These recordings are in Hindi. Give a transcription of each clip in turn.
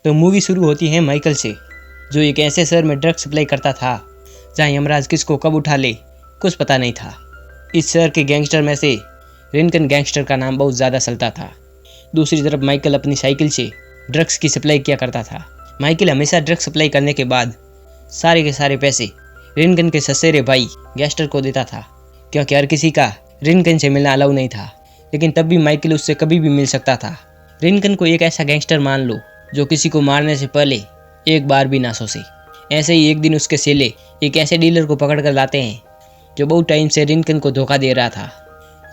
तो मूवी शुरू होती है माइकल से, जो एक ऐसे शहर में ड्रग्स सप्लाई करता था जहाँ यमराज किसको कब उठा ले कुछ पता नहीं था। इस शहर के गैंगस्टर में से रिनकन गैंगस्टर का नाम बहुत ज़्यादा चलता था। दूसरी तरफ माइकल अपनी साइकिल से ड्रग्स की सप्लाई किया करता था। माइकल हमेशा ड्रग्स सप्लाई करने के बाद सारे के सारे पैसे रिनकन के ससेरे भाई गैंगस्टर को देता था, क्योंकि हर किसी का रिनकन से मिलना अलाउ नहीं था। लेकिन तब भी माइकल उससे कभी भी मिल सकता था। रिनकन को एक ऐसा गैंगस्टर मान लो जो किसी को मारने से पहले एक बार भी ना सोचे। ऐसे ही एक दिन उसके सेले एक ऐसे डीलर को पकड़ कर लाते हैं जो बहुत टाइम से रिनकन को धोखा दे रहा था।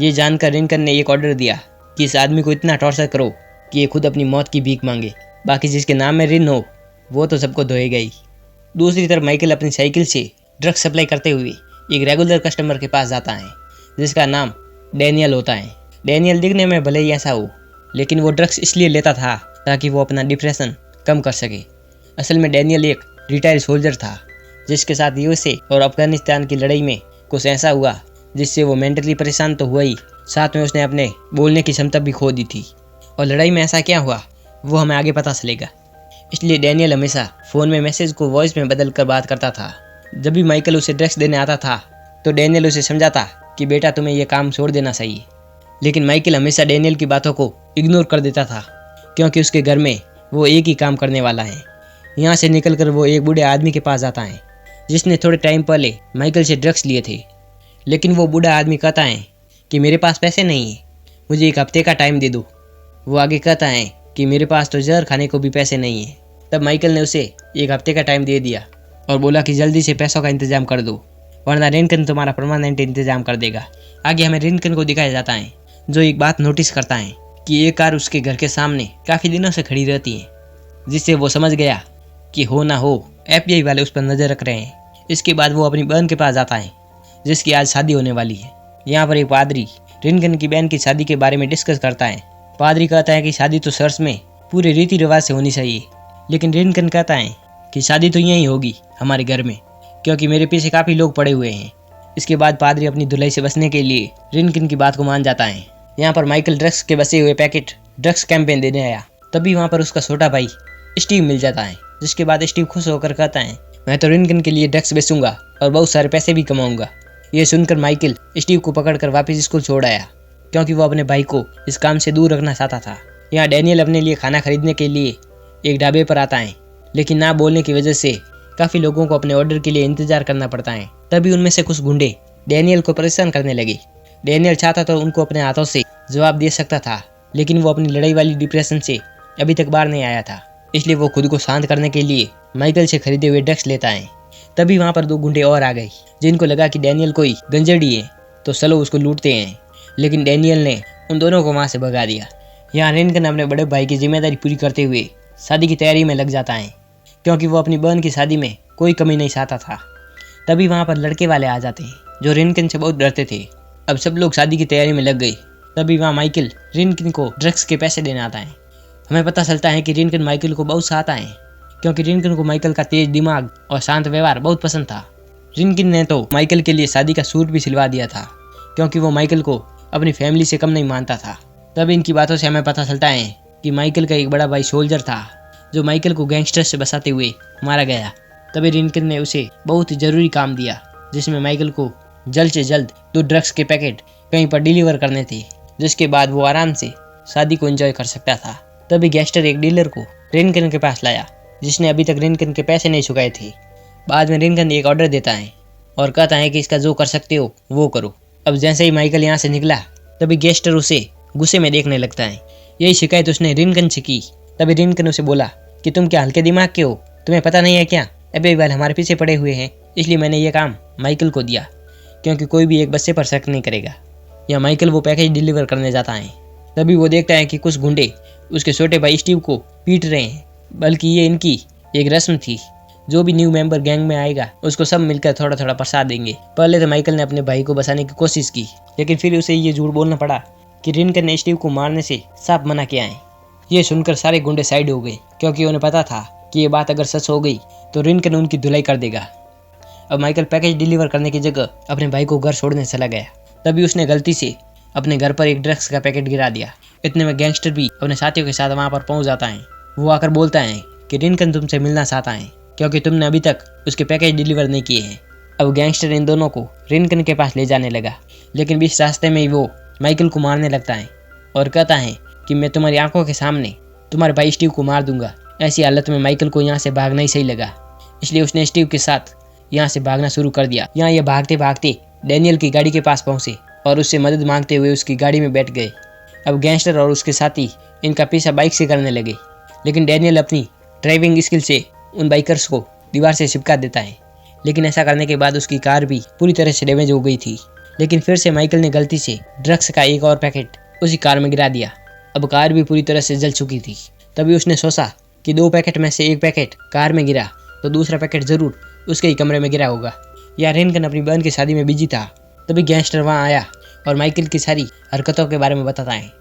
ये जानकर रिनकन ने एक ऑर्डर दिया कि इस आदमी को इतना टॉर्चर करो कि ये खुद अपनी मौत की भीख मांगे, बाकी जिसके नाम में रिन हो वो तो सबको धोएगा ही। दूसरी तरफ माइकल अपनी साइकिल से ड्रग्स सप्लाई करते हुए एक रेगुलर कस्टमर के पास जाता है जिसका नाम डैनियल होता है। डैनियल दिखने में भले ही ऐसा हो, लेकिन वो ड्रग्स इसलिए लेता था ताकि वो अपना डिप्रेशन कम कर सके। असल में डैनियल एक रिटायर्ड सोल्जर था जिसके साथ यूएसए और अफगानिस्तान की लड़ाई में कुछ ऐसा हुआ जिससे वो मेंटली परेशान तो हुआ ही, साथ में उसने अपने बोलने की क्षमता भी खो दी थी। और लड़ाई में ऐसा क्या हुआ वो हमें आगे पता चलेगा। इसलिए डैनियल हमेशा फ़ोन में मैसेज को वॉइस में बदल कर बात करता था। जब भी माइकल उसे ड्रग्स देने आता था तो डैनियल उसे समझाता कि बेटा तुम्हें यह काम छोड़ देना चाहिए, लेकिन माइकल हमेशा डैनियल की बातों को इग्नोर कर देता था, क्योंकि उसके घर में वो एक ही काम करने वाला है। यहाँ से निकलकर वो एक बूढ़े आदमी के पास जाता है जिसने थोड़े टाइम पहले माइकल से ड्रग्स लिए थे। लेकिन वो बूढ़ा आदमी कहता है कि मेरे पास पैसे नहीं है, मुझे एक हफ्ते का टाइम दे दो। वो आगे कहता है कि मेरे पास तो जहर खाने को भी पैसे नहीं है। तब माइकल ने उसे एक हफ्ते का टाइम दे दिया और बोला कि जल्दी से पैसों का इंतजाम कर दो, वरना रिनकन तुम्हारा परमानेंट इंतजाम कर देगा। आगे हमें रिनकन को दिखाया जाता है जो एक बात नोटिस करता है कि एक कार उसके घर के सामने काफ़ी दिनों से खड़ी रहती है, जिससे वो समझ गया कि हो ना हो FBI वाले उस पर नज़र रख रहे हैं। इसके बाद वो अपनी बहन के पास जाता है जिसकी आज शादी होने वाली है। यहाँ पर एक पादरी रिनकन की बहन की शादी के बारे में डिस्कस करता है। पादरी कहता है कि शादी तो चर्च में पूरे रीति रिवाज से होनी चाहिए, लेकिन रिनकन कहता है कि शादी तो यहीं होगी हमारे घर में, क्योंकि मेरे पीछे काफ़ी लोग पड़े हुए हैं। इसके बाद पादरी अपनी धुलाई से बचने के लिए रिनकन की बात को मान जाता है। यहाँ पर माइकल ड्रग्स के बचे हुए पैकेट ड्रग्स कैंपेन देने आया, तभी वहाँ पर उसका छोटा भाई स्टीव मिल जाता है। जिसके बाद स्टीव खुश होकर कहता है मैं तो रिनकन के लिए ड्रग्स बेचूंगा और बहुत सारे पैसे भी कमाऊंगा। ये सुनकर माइकल स्टीव को पकड़कर वापस स्कूल छोड़ आया, क्योंकि वो अपने भाई को इस काम से दूर रखना चाहता था। यहाँ डैनियल अपने लिए खाना खरीदने के लिए एक ढाबे पर आता है, लेकिन ना बोलने की वजह से काफ़ी लोगों को अपने ऑर्डर के लिए इंतजार करना पड़ता है। तभी उनमें से कुछ गुंडे डैनियल को परेशान करने लगे। डैनियल चाहता तो उनको अपने हाथों से जवाब दे सकता था, लेकिन वो अपनी लड़ाई वाली डिप्रेशन से अभी तक बाहर नहीं आया था, इसलिए वो खुद को शांत करने के लिए माइकल से खरीदे हुए ड्रग्स लेता है। तभी वहाँ पर दो गुंडे और आ गए जिनको लगा कि डैनियल कोई गंजड़ी है, तो चलो उसको लूटते हैं। लेकिन डैनियल ने उन दोनों को वहाँ से भगा दिया। यहाँ रिनकन अपने बड़े भाई की जिम्मेदारी पूरी करते हुए शादी की तैयारी में लग जाता है, क्योंकि वो अपनी बहन की शादी में कोई कमी नहीं चाहता था। तभी वहाँ पर लड़के वाले आ जाते हैं जो रिनकन से बहुत डरते थे। अब सब लोग शादी की तैयारी में लग गए। तभी वहाँ माइकल रिनकन को ड्रग्स के पैसे देने आता है। हमें पता चलता है कि रिनकन माइकल को बहुत चाहता है, क्योंकि रिनकन को माइकल का तेज दिमाग और शांत व्यवहार बहुत पसंद था। रिनकन ने तो माइकल के लिए शादी का सूट भी सिलवा दिया था, क्योंकि वो माइकल को अपनी फैमिली से कम नहीं मानता था। तब इनकी बातों से हमें पता चलता है कि माइकल का एक बड़ा भाई सोल्जर था जो माइकल को गैंगस्टर से बचाते हुए मारा गया। तभी रिनकन ने उसे बहुत ही ज़रूरी काम दिया, जिसमें माइकल को जल्द से जल्द 2 ड्रग्स के पैकेट कहीं पर डिलीवर करने थे, जिसके बाद वो आराम से शादी को एंजॉय कर सकता था। तभी गैंगस्टर एक डीलर को रिनकन के पास लाया जिसने अभी तक रिनकन के पैसे नहीं चुकाए थे। बाद में रिनकन एक ऑर्डर देता है और कहता है कि इसका जो कर सकते हो वो करो। अब जैसे ही माइकल यहाँ से निकला तभी गैंगस्टर उसे गुस्से में देखने लगता है। यही शिकायत उसने रिनकन से की। तभी रिनकन उसे बोला कि तुम क्या हल्के दिमाग के हो, तुम्हें पता नहीं है क्या FBI वाले हमारे पीछे पड़े हुए हैं, इसलिए मैंने ये काम माइकल को दिया, क्योंकि कोई भी एक बच्चे पर शक नहीं करेगा। या माइकल वो पैकेज डिलीवर करने जाता है। तभी वो देखता है कि कुछ गुंडे उसके छोटे भाई स्टीव को पीट रहे हैं, बल्कि ये इनकी एक रस्म थी। जो भी न्यू मेंबर गैंग में आएगा उसको सब मिलकर थोड़ा थोड़ा प्रसाद देंगे। पहले तो माइकल ने अपने भाई को बचाने की कोशिश की, लेकिन फिर उसे ये झूठ बोलना पड़ा कि रिनकन ने स्टीव को मारने से साफ मना किया है। ये सुनकर सारे गुंडे साइड हो गए, क्योंकि उन्हें पता था कि ये बात अगर सच हो गई तो रिनकन उनकी धुलाई कर देगा। अब माइकल पैकेज डिलीवर करने की जगह अपने भाई को घर छोड़ने चला गया। तभी उसने गलती से अपने घर पर एक ड्रग्स का पैकेट गिरा दिया। इतने में गैंगस्टर भी अपने साथियों के साथ वहाँ पर पहुँच जाता है। वो आकर बोलता है कि रिनकन तुमसे मिलना चाहता है क्योंकि तुमने अभी तक उसके पैकेज डिलीवर नहीं किए हैं। अब गैंगस्टर इन दोनों को रिनकन के पास ले जाने लगा, लेकिन बीच रास्ते में ही वो माइकल को मारने लगता है और कहता है कि मैं तुम्हारी आंखों के सामने तुम्हारे भाई स्टीव को मार दूंगा। ऐसी हालत में माइकल को यहाँ से भागना ही सही लगा, इसलिए उसने स्टीव के साथ यहाँ से भागना शुरू कर दिया। यहाँ ये भागते भागते डैनियल की गाड़ी के पास पहुँचे और उससे मदद मांगते हुए उसकी गाड़ी में बैठ गए। अब गैंगस्टर और उसके साथी इनका पीछा बाइक से करने लगे, लेकिन डैनियल अपनी ड्राइविंग स्किल से उन बाइकर्स को दीवार से चिपका देता है। लेकिन ऐसा करने के बाद उसकी कार भी पूरी तरह से डैमेज हो गई थी। लेकिन फिर से माइकल ने गलती से ड्रग्स का एक और पैकेट उसी कार में गिरा दिया। अब कार भी पूरी तरह से जल चुकी थी। तभी उसने सोचा कि 2 पैकेट में से एक पैकेट कार में गिरा तो दूसरा पैकेट जरूर उसके ही कमरे में गिरा होगा। या रिनकन अपनी बहन की शादी में बिजी था। तभी गैंगस्टर वहाँ आया और माइकल की सारी हरकतों के बारे में बताता है।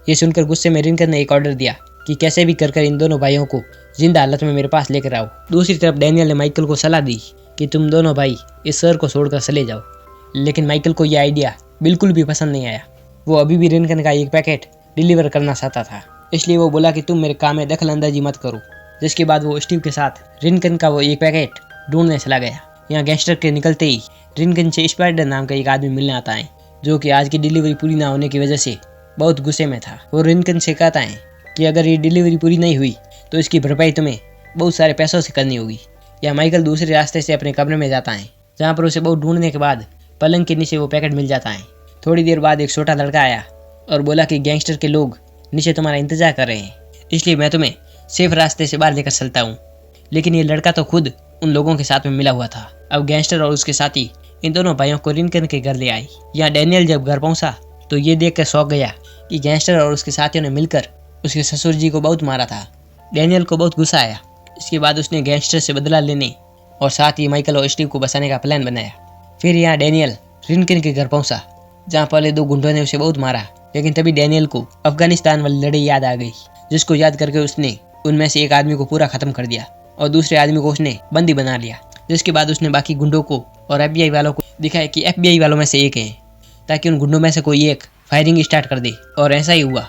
ये सुनकर गुस्से में रिनकन ने एक ऑर्डर दिया कि कैसे भी कर इन दोनों भाइयों को जिंदा हालत में मेरे पास लेकर आओ। दूसरी तरफ डैनियल ने माइकल को सलाह दी कि तुम दोनों भाई इस सर को छोड़कर चले जाओ, लेकिन माइकल को यह आइडिया बिल्कुल भी पसंद नहीं आया। वो अभी भी रिनकन का एक पैकेट डिलीवर करना चाहता था, इसलिए वो बोला कि तुम मेरे काम में दखल अंदाजी मत करो। जिसके बाद वो स्टीव के साथ रिनकन का वो एक पैकेट ढूंढने चला गया। यहाँ गैंगस्टर के निकलते ही रिनकन से स्पाइडर नाम का एक आदमी मिलने आता है, जो कि आज की डिलीवरी पूरी ना होने की वजह से बहुत गुस्से में था। वो रिनकन से कहता है कि अगर ये डिलीवरी पूरी नहीं हुई तो इसकी भरपाई तुम्हें बहुत सारे पैसों से करनी होगी। या माइकल दूसरे रास्ते से अपने कमरे में जाता है, जहाँ पर उसे बहुत ढूंढने के बाद पलंग के नीचे वो पैकेट मिल जाता है। थोड़ी देर बाद एक छोटा लड़का आया और बोला कि गैंगस्टर के लोग नीचे तुम्हारा इंतजार कर रहे हैं, इसलिए मैं तुम्हें सेफ रास्ते से बाहर लेकर चलता हूँ। लेकिन ये लड़का तो खुद उन लोगों के साथ में मिला हुआ था। अब गैंगस्टर और उसके साथी इन दोनों भाइयों को रिनकन के घर ले आए। यहाँ डैनियल जब घर पहुंचा तो ये देख कर शौक गया कि गैंगस्टर और उसके साथियों ने मिलकर उसके ससुर जी को बहुत मारा था। डैनियल को बहुत गुस्सा आया। इसके बाद उसने गैंगस्टर से बदला लेने और साथ ही माइकल और स्टीव को बचाने का प्लान बनाया। फिर यहाँ डैनियल रिनकन के घर पहुंचा, जहाँ पहले 2 गुंडों ने उसे बहुत मारा। लेकिन तभी डैनियल को अफगानिस्तान वाली लड़ाई याद आ गई, जिसको याद करके उसने उनमें से एक आदमी को पूरा खत्म कर दिया और दूसरे आदमी को उसने बंदी बना लिया। जिसके बाद उसने बाकी गुंडों को और FBI वालों को दिखाया कि FBI वालों में से एक है, ताकि उन गुंडों में से कोई एक फायरिंग स्टार्ट कर दे। और ऐसा ही हुआ।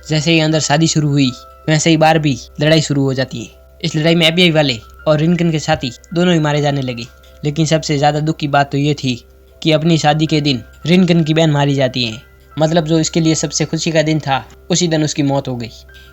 जैसे ही अंदर शादी शुरू हुई वैसे ही बाहर भी लड़ाई शुरू हो जाती है। इस लड़ाई में FBI वाले और रिनकन के साथी दोनों ही मारे जाने लगे। लेकिन सबसे ज़्यादा दुख की बात तो ये थी कि अपनी शादी के दिन रिनकन की बहन मारी जाती है। मतलब जो इसके लिए सबसे खुशी का दिन था, उसी दिन उसकी मौत हो गई।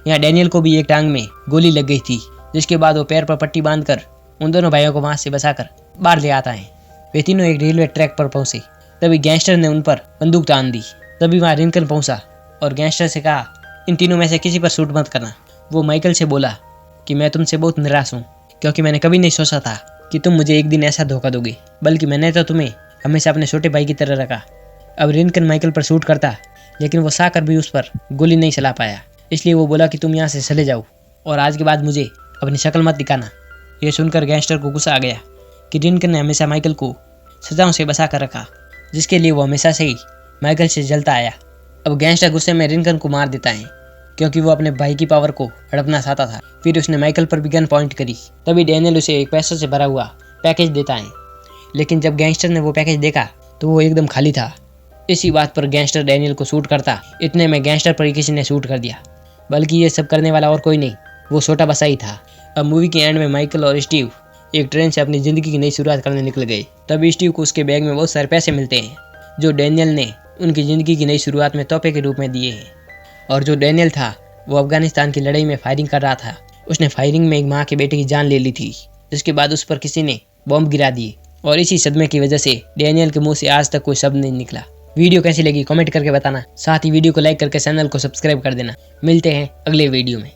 यहाँ डैनियल को भी एक टांग में गोली लग गई थी, जिसके बाद वो पैर पर पट्टी बांधकर उन दोनों भाइयों को वहाँ से बचाकर बाहर ले आता है। वे तीनों एक रेलवे ट्रैक पर पहुंचे। तभी गैंगस्टर ने उन पर बंदूक तान दी। तभी वहाँ रिनकन पहुंचा और गैंगस्टर से कहा, इन तीनों में से किसी पर शूट मत करना। वो माइकल से बोला कि मैं तुमसे बहुत निराश हूँ, क्योंकि मैंने कभी नहीं सोचा था कि तुम मुझे एक दिन ऐसा धोखा दोगे, बल्कि मैंने तो तुम्हें हमेशा अपने छोटे भाई की तरह रखा। अब रिनकन माइकल पर शूट करता, लेकिन वो चाहकर भी उस पर गोली नहीं चला पाया। इसलिए वो बोला कि तुम यहाँ से चले जाओ और आज के बाद मुझे अपनी शक्ल मत दिखाना। ये सुनकर गैंगस्टर को गुस्सा आ गया कि रिनकन ने हमेशा माइकल को सजाओं से बचा कर रखा, जिसके लिए वो हमेशा से ही माइकल से जलता आया। अब गैंगस्टर गुस्से में रिनकन को मार देता है, क्योंकि वो अपने भाई की पावर को हड़पना चाहता था। फिर उसने माइकल पर भी गन पॉइंट करी। तभी डैनियल उसे एक पैसों से भरा हुआ पैकेज देता है। लेकिन जब गैंगस्टर ने वो पैकेज देखा तो वो एकदम खाली था। इसी बात पर गैंगस्टर डैनियल को शूट करता। इतने में गैंगस्टर पर किसी ने शूट कर दिया, बल्कि ये सब करने वाला और कोई नहीं, वो छोटा बसा ही था। अब मूवी के एंड में माइकल और स्टीव एक ट्रेन से अपनी ज़िंदगी की नई शुरुआत करने निकल गए। तभी स्टीव को उसके बैग में बहुत सारे पैसे मिलते हैं, जो डैनियल ने उनकी ज़िंदगी की नई शुरुआत में तोहफे के रूप में दिए हैं। और जो डैनियल था वो अफगानिस्तान की लड़ाई में फायरिंग कर रहा था। उसने फायरिंग में एक माँ के बेटे की जान ले ली थी, जिसके बाद उस पर किसी ने बॉम्ब गिरा दिए और इसी सदमे की वजह से डैनियल के मुंह से आज तक कोई शब्द नहीं निकला। वीडियो कैसी लगी कमेंट करके बताना। साथ ही वीडियो को लाइक करके चैनल को सब्सक्राइब कर देना। मिलते हैं अगले वीडियो में।